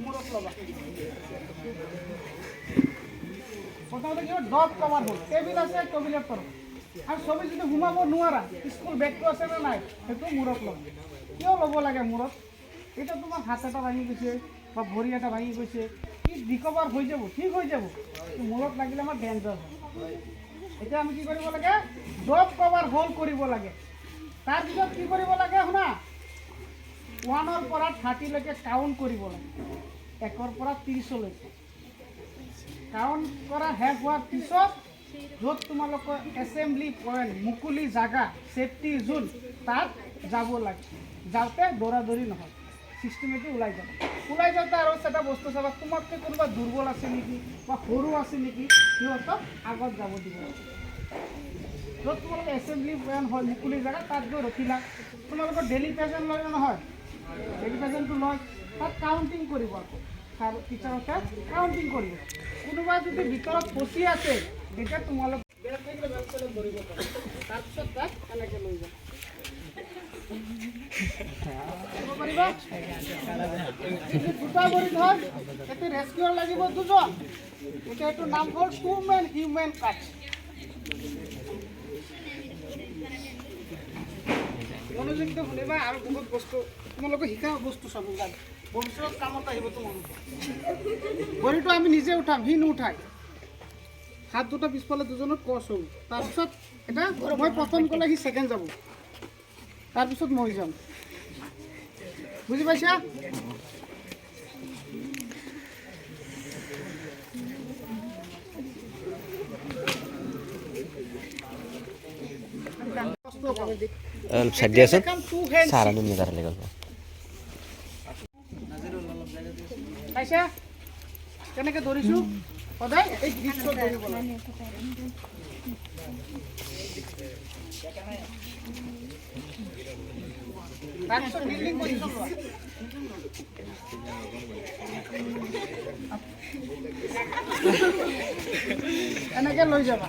মূৰত ল'বা প্ৰথমতে কি হয় ডগ কভাৰ হ'ল টেবিল আছে টেবিলৰ তলত আৰু চবেই যদি সোমাব নোৱাৰা স্কুল বেগটো আছে নে নাই সেইটো মূৰত ল'ব কিয় ল'ব লাগে মূৰত এতিয়া তোমাৰ হাত এটা ভাঙি গৈছে বা ভৰি এটা ভাঙি গৈছে কি ৰিকভাৰ হৈ যাব ঠিক হৈ যাব মূৰত লাগিলে আমাৰ ডেঞ্জাৰ হয় এতিয়া আমি কি কৰিব লাগে ডগ কভাৰ হোল কৰিব লাগে তাৰপিছত কি কৰিব লাগে শুনা 1ৰ পৰা 30 লৈকে কাউণ্ট কৰিব লাগে 1ৰ পৰা 30 লৈকে কাউণ্ট কৰা শেষ হোৱাৰ পিছত য'ত তোমালোকৰ এছেম্বলি পইণ্ট মুকলি জাগা ছেফটি জোন তাত যাব লাগে যাওঁতে দৌৰাদৌৰি নহয় চিষ্টেমেটিক ওলাই যাওঁতে আৰু এটা বস্তু চাবা তোমাতকৈ কোনোবা দুৰ্বল আছে নেকি বা সৰু আছে নেকি সিহঁতক আগত যাব দিব য'ত তোমালোকে এছেম্বলি পইণ্ট হয় মুকলি জাগা তাত গৈ ৰখিলা তোমালোকৰ ডেইলি পেজেণ্ট লয় নহয় ডেইলি পেজেণ্টটো লয় তাত কাউণ্টিং কৰিব আকৌ আৰু টিচাৰকে কাউণ্টিং কৰিব কোনোবা যদি ভিতৰত ফচি আছে তেতিয়া তোমালোক ধৰিব পাৰা তাৰপিছত তাক এনেকৈ লৈ যাবা দুটা ভৰিত হয় এতিয়া ৰেস্কিউৰ লাগিব দুজন এতিয়া এইটো নাম হ'ল 2 মেন হিউমেন কাট মনোযোগটো শুনিবা আৰু বহুত বস্তু তোমালোকে শিকা বস্তু চাব ভৱিষ্যত কামত আহিব তোমালোকৰ ভৰিটো আমি নিজে উঠাম সি নুঠাই হাত দুটা পিছফালে দুজনত কচ হ'ল তাৰপিছত এটা মই প্ৰথম ক'লে সি ছেকেণ্ড যাব তাৰপিছত মই যাম বুজি পাইছা পাইছা কেনেকৈ ধৰিছোঁ সদায় এই গ্ৰীপত ধৰিব লাগে তাৰপিছত বিল্ডিং কৰিছোঁ এনেকৈ লৈ যাবা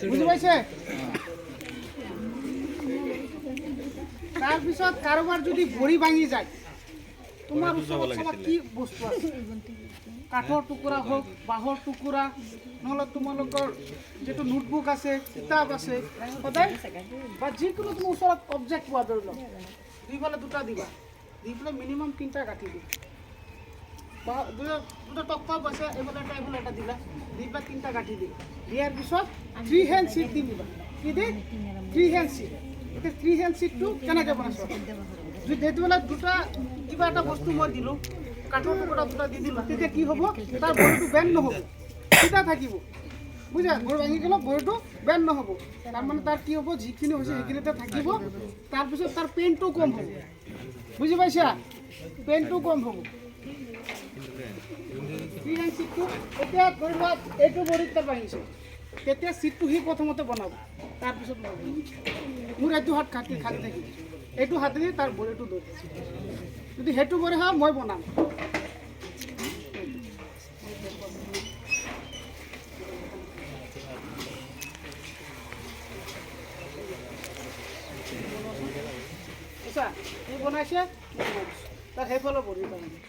বুজি পাইছে তাৰপিছত কাৰোবাৰ যদি ভৰি ভাঙি যায় তোমাৰ ওচৰত কি বস্তু আছে কাঠৰ টুকুৰা হওক বাঁহৰ টুকুৰা নহ'লে তোমালোকৰ যিটো নোটবুক আছে কিতাপ আছে সদায় বা যিকোনো তোমাৰ ওচৰত অবজেক্ট পোৱা ধৰি লওক দুইফালে দুটা দিবা দি পেলাই মিনিমাম 3টা কাটি দিবা বা দুটা টকপাপ আছে এইফালে এটা দিলা দি পেলাই 3টা কাটি দিবা দিয়াৰ পিছত 3 হেণ্ড চিট দি দিবা কি দি 3 হেণ্ড চিট এতিয়া 3 হেণ্ড চিটটো কেনেকৈ বনাইছোঁ যদি সেইটোবেলা দুটা কিবা এটা বস্তু মই দিলোঁ কাঠৰ টুকুৰা দুটা দি দিলোঁ তেতিয়া কি হ'ব তাৰ ভৰিটো বেণ্ড নহ'ব চিধা থাকিব বুজা ভৰি ভাঙি গ'লে ভৰিটো বেণ্ড নহ'ব তাৰমানে তাৰ কি হ'ব যিখিনি হৈছে সেইখিনিতে থাকিব তাৰপিছত তাৰ পেইনটো কম হ'ব বুজি পাইছা পেইনটো কম হ'ব চিটটো এতিয়া ধৰি লোৱা এইটো ভৰিত তাৰ ভাঙিছে তেতিয়া চিটটো সি প্ৰথমতে বনাব তাৰপিছত মোৰ এইটো হাত খালি থাকিব এইটো হাতেদি তাৰ ভৰিটো ধৰি যদি সেইটো ভৰি হয় মই বনাম এই বনাইছে তাৰ সেইফালে ভৰি তাৰমানে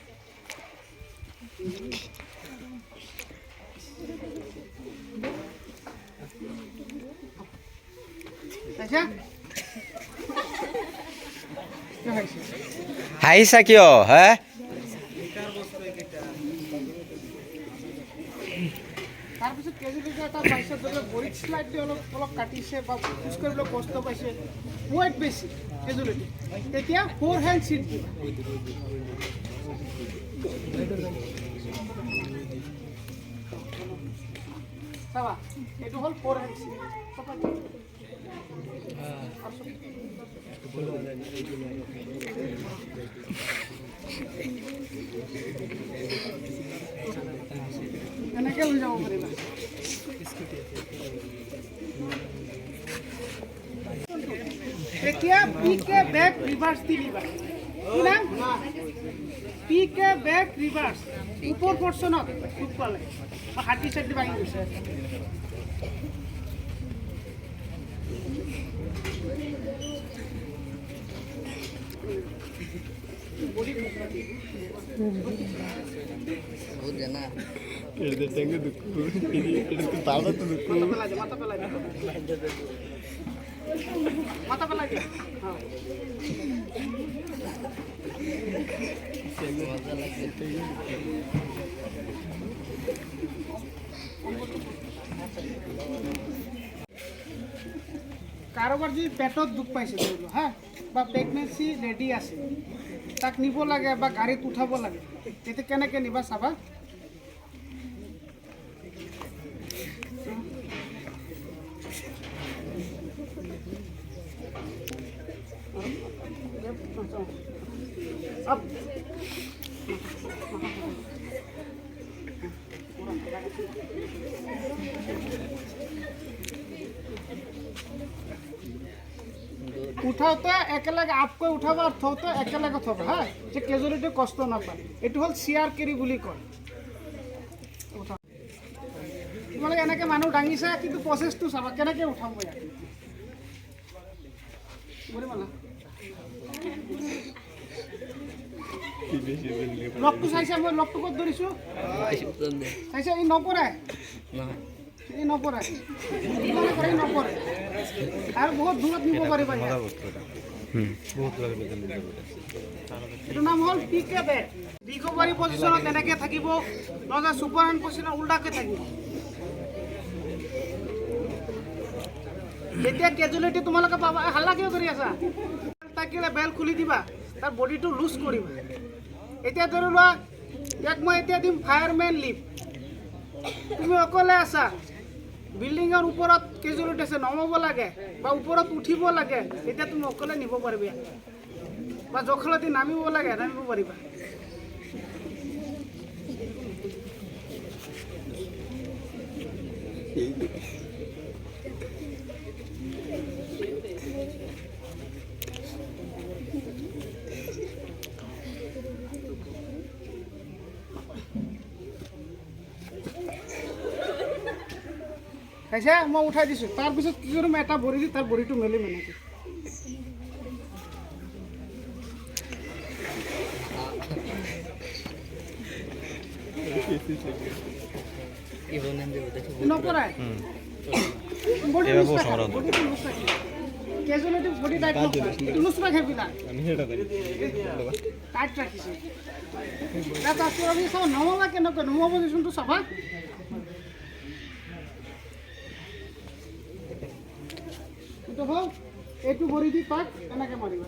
হাঁহিছা কিয় হে তাৰপিছত কেজিলৈকে এটা পাইছে ধৰি লওক ভৰিত শ্লাইড দি অলপ কাটিছে বা খোজ কৰিবলৈ কষ্ট পাইছে ৱেইট বেছি কেজুলৈকে তেতিয়া 4 হেণ্ড চিট দিবা চাবা এইটো হ'ল 4 হেণ্ড চিট এনেকৈ লৈ যাব পাৰিবা এতিয়া পিকে বেক ৰিভাৰ্ছ দি দিবা পিকে বেক ৰিভাৰ্ছ ওপৰ পৰ্চনত খুব পালে হাতী চাটি ভাঙি গৈছে মাথা পেলাই দিয়া কাৰোবাৰ যদি পেটত দুখ পাইছে ধৰি লওক হা বা প্ৰেগনেঞ্চি ৰেডি আছে তাক নিব লাগে বা গাড়ীত উঠাব লাগে তেতিয়া কেনেকৈ নিবা চাবা up উঠাওতে একেলগে আপকৈ উঠাব আৰু থওঁতে একেলগে থব হা যে কেজুৱেলিটি কষ্ট নাপায় এইটো হ'ল চিয়াৰ কেৰি বুলি কয় তোমালোকে এনেকৈ মানুহ দাঙিছা কিন্তু প্ৰচেছটো চাবা কেনেকৈ উঠাব ইয়াত বুজিপালা লগটো চাইছা মই লগটো ক'ত ধৰিছোঁ চাইছা ই নপৰে ই নপৰে ই নপৰে আৰু বহুত দূৰত নিব পাৰিবা এইটো নাম হ'ল পিকে বেড ৰিকভাৰী পজিশ্যনত এনেকৈ থাকিব নহ'লে ছুপাৰ হেণ্ড পজিশ্যনত উল্টাকৈ থাকিব যেতিয়া কেজুৱেলিটি তোমালোকে পাবা হাল্লা কিয় কৰি আছা থাকিলে বেল খুলি দিবা তাৰ বডিটো লুজ কৰিবা এতিয়া ধৰি লোৱা ইয়াক মই এতিয়া দিম ফায়াৰমেন লিভ তুমি অকলে আছা বিল্ডিঙৰ ওপৰত কেজুৱেলিটি আছে নমাব লাগে বা ওপৰত উঠিব লাগে এতিয়া তুমি অকলে নিব পাৰিবা বা জখলাদি নামিব লাগে নামিব পাৰিবা খাইছে মই উঠাই দিছোঁ তাৰপিছত কি কৰিম এটা ভৰি দি তাৰ ভৰিটো মেলিম এনেকৈ নপৰাই কেজুৱেলিটি বডি টাইট লুজ ৰাখে বিলাক টাইট ৰাখিছে তাৰপিছত চাব নমাবা কেনেকৈ নমা পজিশ্যনটো চাবা হ'ল এইটো ভৰি দি তাক এনেকৈ মাৰিবা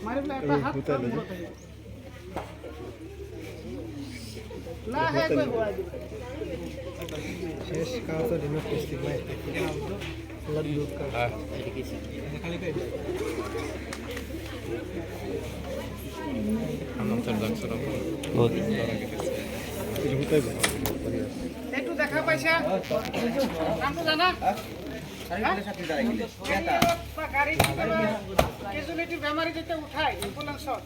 মাৰি পেলাই এটা হাত মূৰত আহিব লাহেকৈ ঘূৰাই দিবা এইটো দেখা পাইছা নামটো জানা কেজুৱেলিটি বেমাৰী যেতিয়া উঠাই এম্বুলেঞ্চত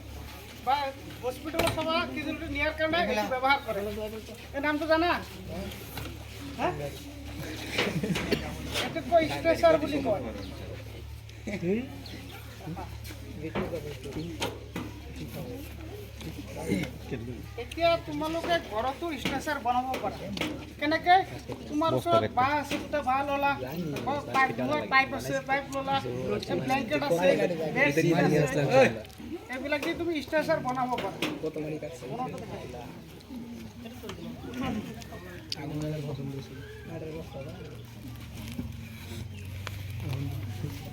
বা হস্পিটেলত চাবা কেজুৱেলিটি নিয়াৰ কাৰণে এইটো ব্যৱহাৰ কৰে এই নামটো জানা এইটোক কয় ষ্ট্ৰেচাৰ বুলি কয় এতিয়া তোমালোকে ঘৰতো ষ্ট্ৰেচাৰ বনাব পাৰা কেনেকৈ তোমাৰ ওচৰত বাঁহ আছে গোটেই বাঁহ ল'লা পাইপ আছে পাইপ ল'লা ব্লেংকেট আছে বেডশ্বীট আছে এইবিলাক দি তুমি ষ্ট্ৰেচাৰ বনাব পাৰা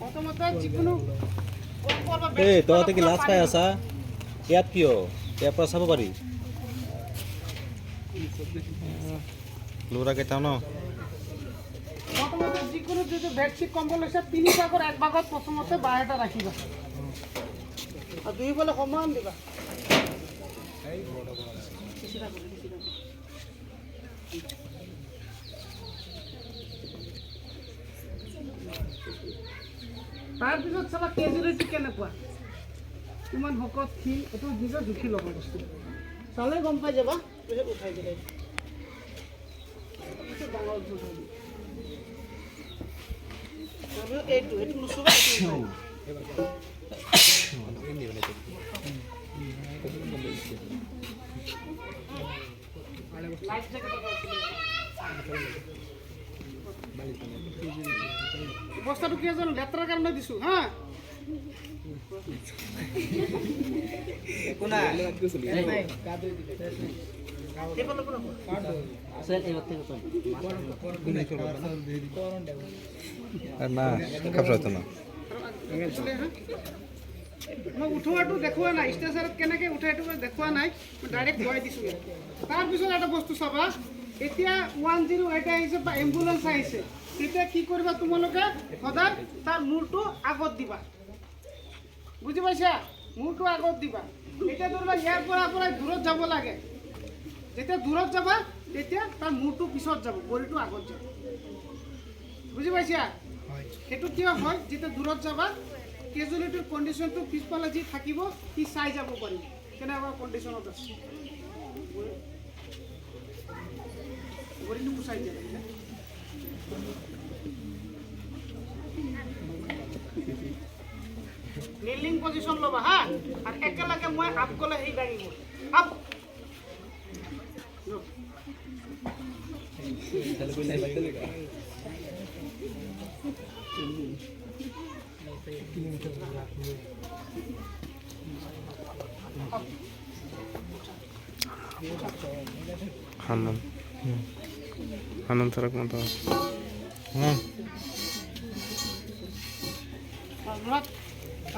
প্ৰথমতে যিকোনো তহঁতে কি লাজ পাই আছা ইয়াত কিয় ইয়াৰ পৰা চাব পাৰি ল'ৰাকেইটা ন প্ৰথমতে যিকোনো যদি বেডশ্বীট কম্বল লৈছে 3 ভাগৰ 1 ভাগত প্ৰথমতে বাঁহ এটা ৰাখিবা আৰু দুইফালে সমান দিবা তাৰপিছত চাবা কেজুৱেলিটি কেনেকুৱা কিমান শকত ক্ষীণ এইটো নিজৰ জুখি ল'ব বস্তু চালে গম পাই যাবা পিছত উঠাই দিলে ডাঙৰ উঠাই দিলে এইটো নুচুবা লাইফ জ্যাকেট বস্তাটো কি জানো লেতেৰাৰ কাৰণে দিছো হা না কাপড় না মই উঠোৱাটো দেখুওৱা নাই ষ্টেচাৰত কেনেকৈ উঠাই এইটো দেখুওৱা নাই মই ডাইৰেক্ট ধুৱাই দিছোঁ তাৰপিছত এটা বস্তু চাবা এতিয়া 108 আহিছে বা এম্বুলেঞ্চ আহিছে তেতিয়া কি কৰিবা তোমালোকে সদায় তাৰ মূৰটো আগত দিবা বুজি পাইছা মূৰটো আগত দিবা এতিয়া ধৰিবা ইয়াৰ পৰা দূৰত যাব লাগে যেতিয়া দূৰত যাবা তেতিয়া তাৰ মূৰটো পিছত যাব ভৰিটো আগত যাব বুজি পাইছা সেইটো কিয় হয় যেতিয়া দূৰত যাবা কেজুৱেলিটিৰ কণ্ডিশ্যনটো পিছফালে যি থাকিব সি চাই যাব পাৰিব কেনেকুৱা কণ্ডিশ্যনত আছে ভৰিটো গুচাই দিয়ে kneeling position ল'বা হা আৰু একেলগে মই আপ গ'লে সেই দাঙিব up Hanan tarak mo to.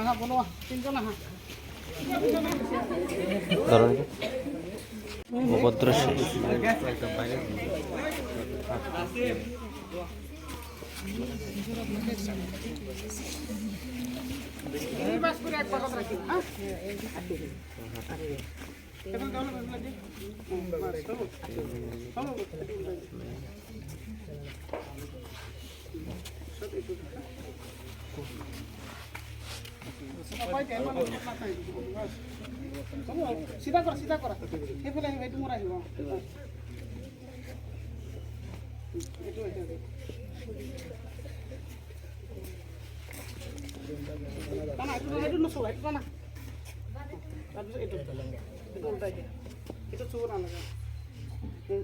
Aha, bono. Tinjo na ha. ধরুন উপদ্র শেষ বাস করে এক পাকত রাখি হ্যাঁ কেমন দাও না লাগে सीधा करा हे बोले हे तुम राहिबो ताना एटु नसो एटु ताना তাৰপিছত এইটো উল্টাই দিয়া এইটো চুব নালাগে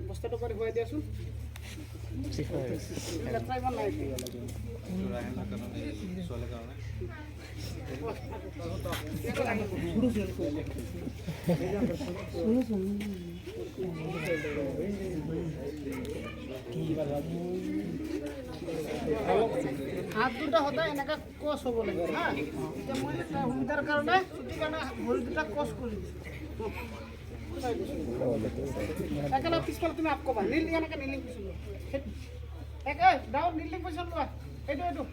বস্তাটো কৰি খুৱাই দিয়াচোন লেতেৰা ইমান নাই হাত দুটা সদায় এনেকা কচ হ'ব লাগিব হা এতিয়া মই সুবিধাৰ কাৰণে ছুটিৰ কাৰণে ভৰি দুটা কচ কৰি দিছোঁ একেলগে পিছফালে তুমি আপ ক'বা নীল এনেকৈ নীলিং পিছল একে ডাউন নীলিং পিছল লোৱা এইটো এনেকৈ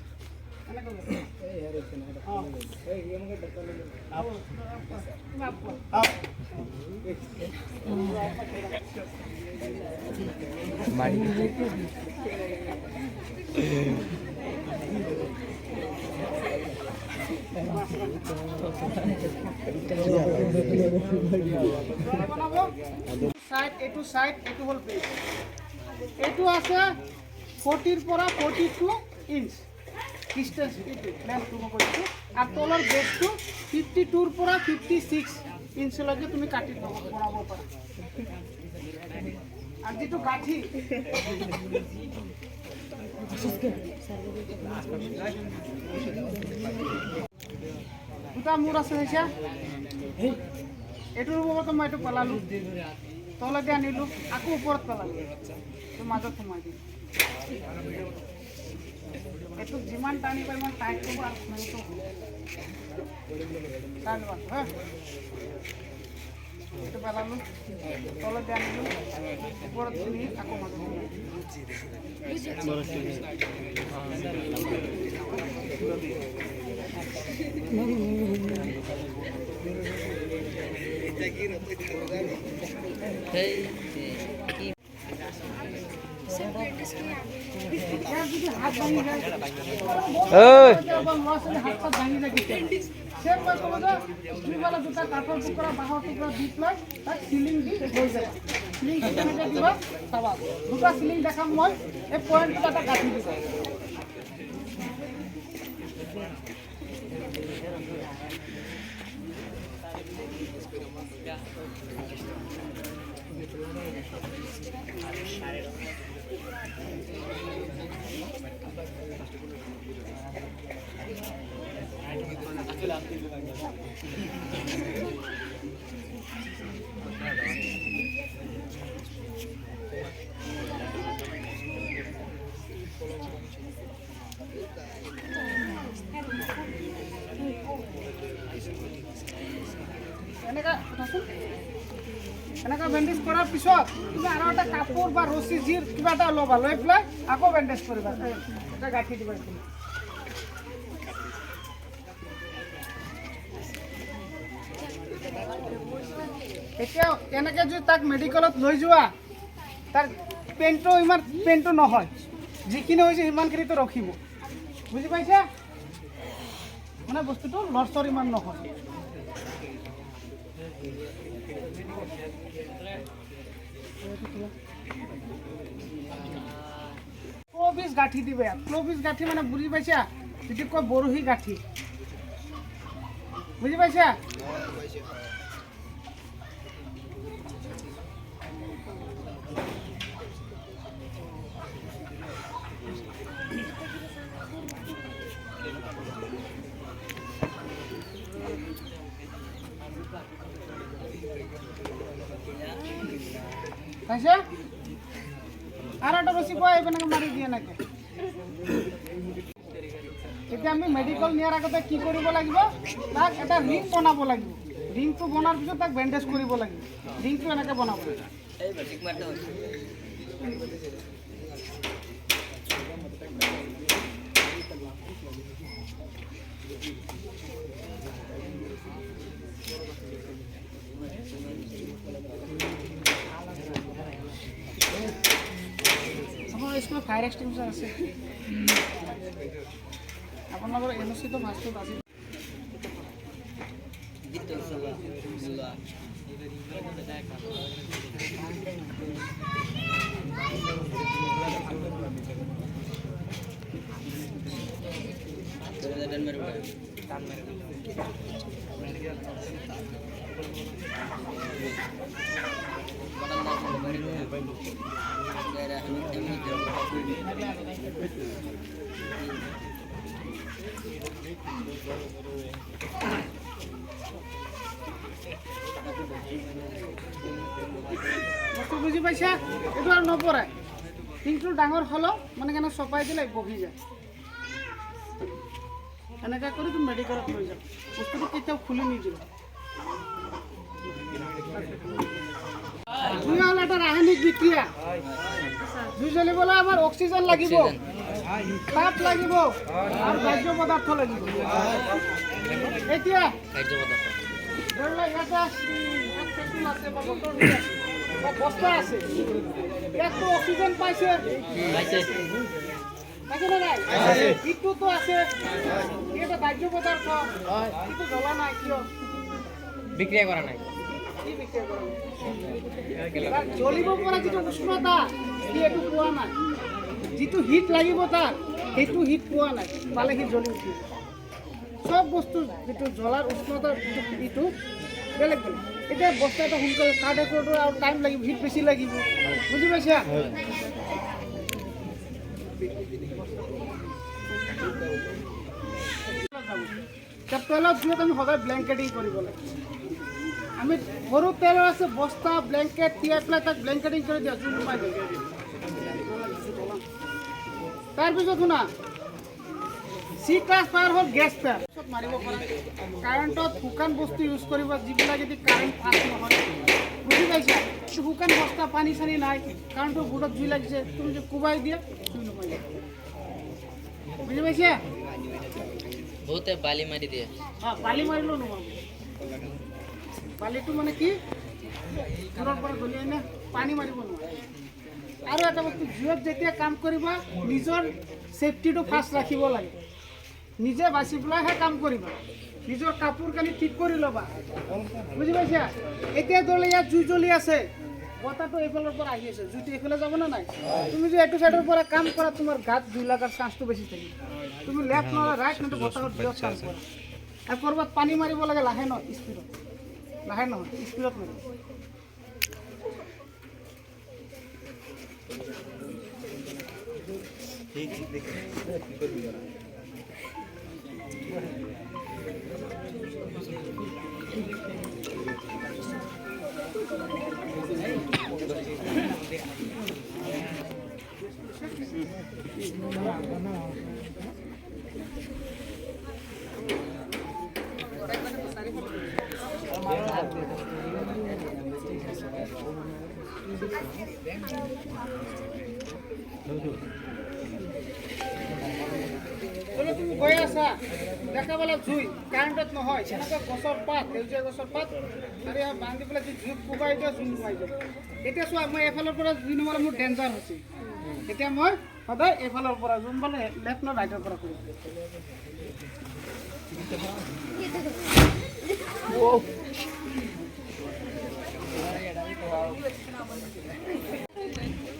সাইড এইটো হল পেজ এইটো আছে 40 পৰা 42 ইঞ্চ ডিস্টেন্স এইটো লেন্থটো মই কৈছো আৰু তলৰ বেছটো 52 পৰা 56 ইঞ্চলৈকে তুমি কাটি বনাব পাৰা আৰু যিটো গাঠি দুটা মূৰ আছে হৈছে এইটোৰ ওপৰত মই এইটো পেলালোঁ তলতে আনিলোঁ আকৌ ওপৰত পেলালোঁ তো মাজত সোমাই দিম এইটো যিমান টানিব ইমান টাইট কৰিব আৰু সোমাইটো টানিবা হা এইটো পেলালোঁ তলতে আনিলোঁ ওপৰত নি আকৌ মাজত হাত ভাঙি যায় হাত ভাঙি যায় সেম মই ক'ব যে দুইফালে দুটা কাঠৰ টুকুৰা বাঁহৰ টুকুৰা দি পেলাই তাক চিলিং দি হৈ যায় চিলিং কেনেকৈ দিবা চাবা দুটা চিলিং দেখাম মই এই পইণ্টটো এটা গাঁঠি দিবা এনেকা বেণ্ডেজ কৰাৰ পিছত তুমি আৰু এটা কাপোৰ বা ৰছী যি কিবা এটা ল'বা, লৈ পেলাই আকৌ বেণ্ডেজ কৰিবা, এটা গাঁঠি দিবা। এতিয়া এনেকে যদি তাক মেডিকেলত লৈ যোৱা, তাৰ পেইনটো নহয়, যিখিনি হৈছে সিমানখিনিতো ৰখিব, বুজি পাইছা? মানে বস্তুটো লৰচৰ ইমান নহয়। ক্ল'ভিছ গাঁঠি দিবে। ক্ল'ভিছ গাঁঠি মানে বুজি পাইছা, যিটো কয় বৰহী গাঁঠি, বুজি পাইছা? পাইছা? আৰু এটা ৰছী পোৱা এইপিনে মাৰি দিয়ে এনেকৈ। এতিয়া আমি মেডিকেল নিয়াৰ আগতে কি কৰিব লাগিব, তাক এটা ৰিং বনাব লাগিব। ৰিংটো বনাৰ পিছত তাক বেণ্ডেজ কৰিব লাগিব। ৰিংটো এনেকৈ বনাব লাগিব। আপোনাৰ স্কুলত ফায়াৰ এক্সটিংগুইশ্বাৰ আছে? আপোনালোকৰ NOC-টো মাছটোত আছে? বস্তু বুজি পাইছা? এইটো আৰু নপৰে। টিংটো ডাঙৰ হ'লেও মানে কেনে চপাই দিলে বহি যায়। এনেকৈ কৰি তুমি মেডিকেলত লৈ যাবা। বস্তুটো কেতিয়াও খুলি নিদিবা। জুই হ'ল এটা ৰাসায়নিক বিক্ৰিয়া। জুই জ্বলিবলৈ আমাৰ অক্সিজেন লাগিব, তাপ লাগিব আৰু খাদ্য পদাৰ্থ লাগিব। এতিয়া ধৰি লওক ইয়াতে আছে বা বটল আছে বা বস্তা আছে, ইয়াততো অক্সিজেন পাইছে, পাইছে নে নাই? ইটোতো আছে, এটা খাদ্য পদাৰ্থ, ইটো জ্বলা নাই, কিয়? বিক্ৰিয়া কৰা নাই। জ্বলিব পৰা যিটো উষ্ণতা সেইটো পোৱা নাই, যিটো হিট লাগিব তাক সেইটো হিট পোৱা নাই, পালে সি জ্বলি উঠিব। চব বস্তু যিটো জ্বলাৰ উষ্ণতাৰ যিটো বেলেগ বেলেগ। এতিয়া বস্তু এটা সোনকালে কাৰ্ড কৰোঁতে আৰু টাইম লাগিব, হিট বেছি লাগিব, বুজি পাইছা? তেলত জুইত আমি সদায় ব্লেংকেটিং কৰিব লাগে। আমি সৰু তেল আছে, বস্তা ব্লেংকেট তিয়াই পেলাই তাক ব্লেংকেটিং কৰি দিয়া, জুই নুমাই দিওঁ। তাৰপিছত শুনা, C ক্লাছ ফায়াৰ হ'ল গেছ ফায়াৰ। মাৰিব পৰা কাৰেণ্টত শুকান বস্তু ইউজ কৰিব, যিবিলাক যদি কাৰেণ্ট পাছ নহয়, বুজি পাইছা? শুকান বস্তা পানী চানী নাই, কাৰেণ্টৰ বোৰ্ডত জুই লাগিছে, তুমি যে কোবাই দিয়া জুই নুমাই দিয়া, বুজি পাইছা? বহুতে বালি মারি দিয়ে। বালি মাৰিলেও নোমাব। বালিটো মানে কি, দূৰৰ পৰা গলি আনে পানী মাৰিব নোৱাৰে। আৰু এটা বস্তু, জুইত যেতিয়া কাম কৰিবা নিজৰ ছেফটিটো ফাৰ্ষ্ট ৰাখিব লাগে। নিজে বাচি পেলাইহে কাম কৰিবা, নিজৰ কাপোৰ কানি ঠিক কৰি ল'বা, বুজি পাইছা? এতিয়া ধৰি ইয়াত জুই জ্বলি আছে, বতাহটো এইফালৰ পৰা আহি আছে, জুইটো এইফালে যাব না নাই? তুমি যদি এইটো চাইডৰ পৰা কাম কৰা, তোমাৰ গাত জুই লগাৰ চান্সটো বেছি থাকিব। তুমি লেফ্ট নহ'লে ৰাইট নহ'লে বতাহত বিৰত কাম কৰা। আৰু ক'ৰবাত পানী মাৰিব লাগে, লাহে ন স্পীডত, লাহে নহয় স্পীডত মাৰিব তুমি গৈ আছা দেখা পালা জুই কাৰেণ্টত নহয় এনেকুৱা গছৰ পাত সেউজীয়া গছৰ পাত আৰু ইয়াত বান্ধি পেলাই জুই কোবাই দিয়া জুই নুমাই যাব এতিয়া চোৱা মই এফালৰ পৰা জুই নুমালে মোৰ ডেঞ্জাৰ হৈছে এতিয়া মই সদায় এইফালৰ পৰা যোনফালে লেফ্ট ন ৰাইটৰ পৰা কৰিম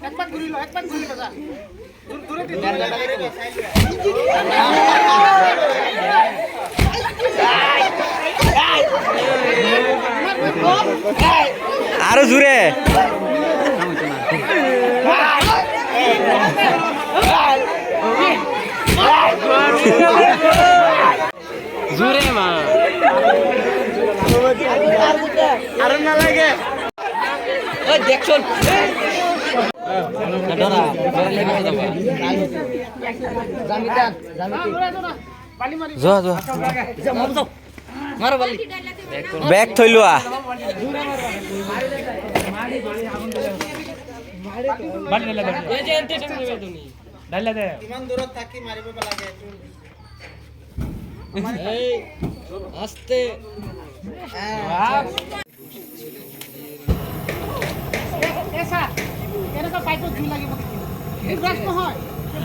একবাৰ ঘুৰি লো যা দূৰে আৰো জোৰে জোৰে মা আৰো না লাগে ওই দেখছন বেগ থৈ লোৱা ইমান দূৰত থাকি মাৰিব লাগে আস্তে এসা এনেকুৱা পাইপত জুই লাগিব এই ব্ৰাছ নহয়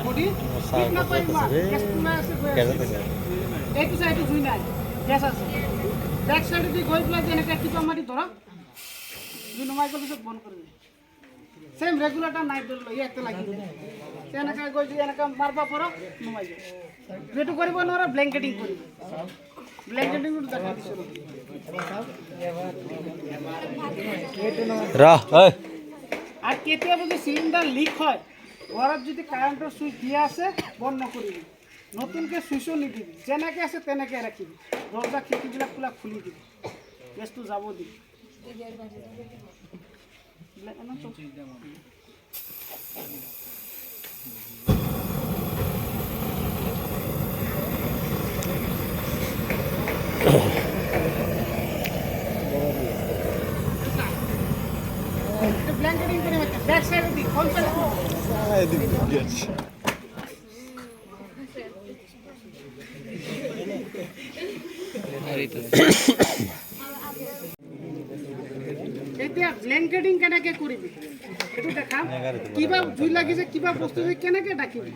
বডি ঠিক নকৰি গেছ কোনাই আছে গৈ আছে এইটো চাইডে জুই নাই গেছ আছে বেক চাইডে দি গৈ পেলাই এনেকৈ টিপা মাৰি ধৰক জুই নমাই গ'ল পিছত বন্ধ কৰি সেম ৰেগুলেটাৰ নাই ধৰিলোঁ ইয়াতে লাগি এনেকৈ গৈ যদি এনেকৈ মাৰিব পাৰক নমাই যায় এইটো কৰিব নোৱাৰে ব্লেংকেটিং কৰিব ব্লেংকেটিং দেখা দিছোঁ ৰহ ঐ আৰ কেতিয়াবা যদি সিলিন্ডাৰ লিক হয় ঘৰত যদি কাৰেন্টেৰ সুইচ দিয়া আছে বন্ধ নকৰিবি নতুনকে সুইচও নিদিবি যেনেকৈ আছে তেনেকৈ ৰাখিবি দৰজা খিড়কিবিলাক খোলা খুলি দিবি গেছটো যাব দিবি ব্ল্যাঙ্কেটিং কৰে ব্যাক সাইডে দি কোন সাইডে এতিয়া ব্ল্যাঙ্কেটিং কেনেকৈ কৰিবি এইটো দেখা কিবা জুই লাগিছে কিবা বস্তু কেনেকৈ ডাকিবি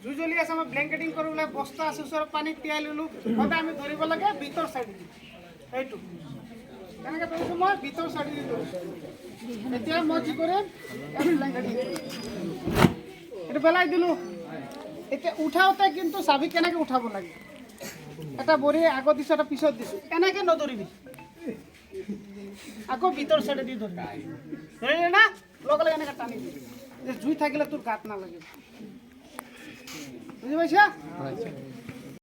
জুই জ্বলি আছে মই ব্লেংকেটিং কৰিবলৈ বস্তা আছে ওচৰত পানীত তিয়াই ল'লোঁ সদায় আমি ধৰিব লাগে ভিতৰ চাইডে দি এইটো এনেকৈ ধৰিছোঁ মই ভিতৰ চাইডে দি ধৰিছোঁ এতিয়া মই কি কৰিম ব্লেংকেটিং এইটো পেলাই দিলোঁ এতিয়া উঠাওঁতে কিন্তু চাবি কেনেকৈ উঠাব লাগে এটা বৰি আগত দিছোঁ এটা পিছত দিছোঁ এনেকৈ নধৰিবি আকৌ ভিতৰ চাইডে দি ধৰিবি ধৰিলে না লগে লগে এনেকৈ টানি দিবি জুই থাকিলে তোৰ গাত নালাগে বুঝি পাইছা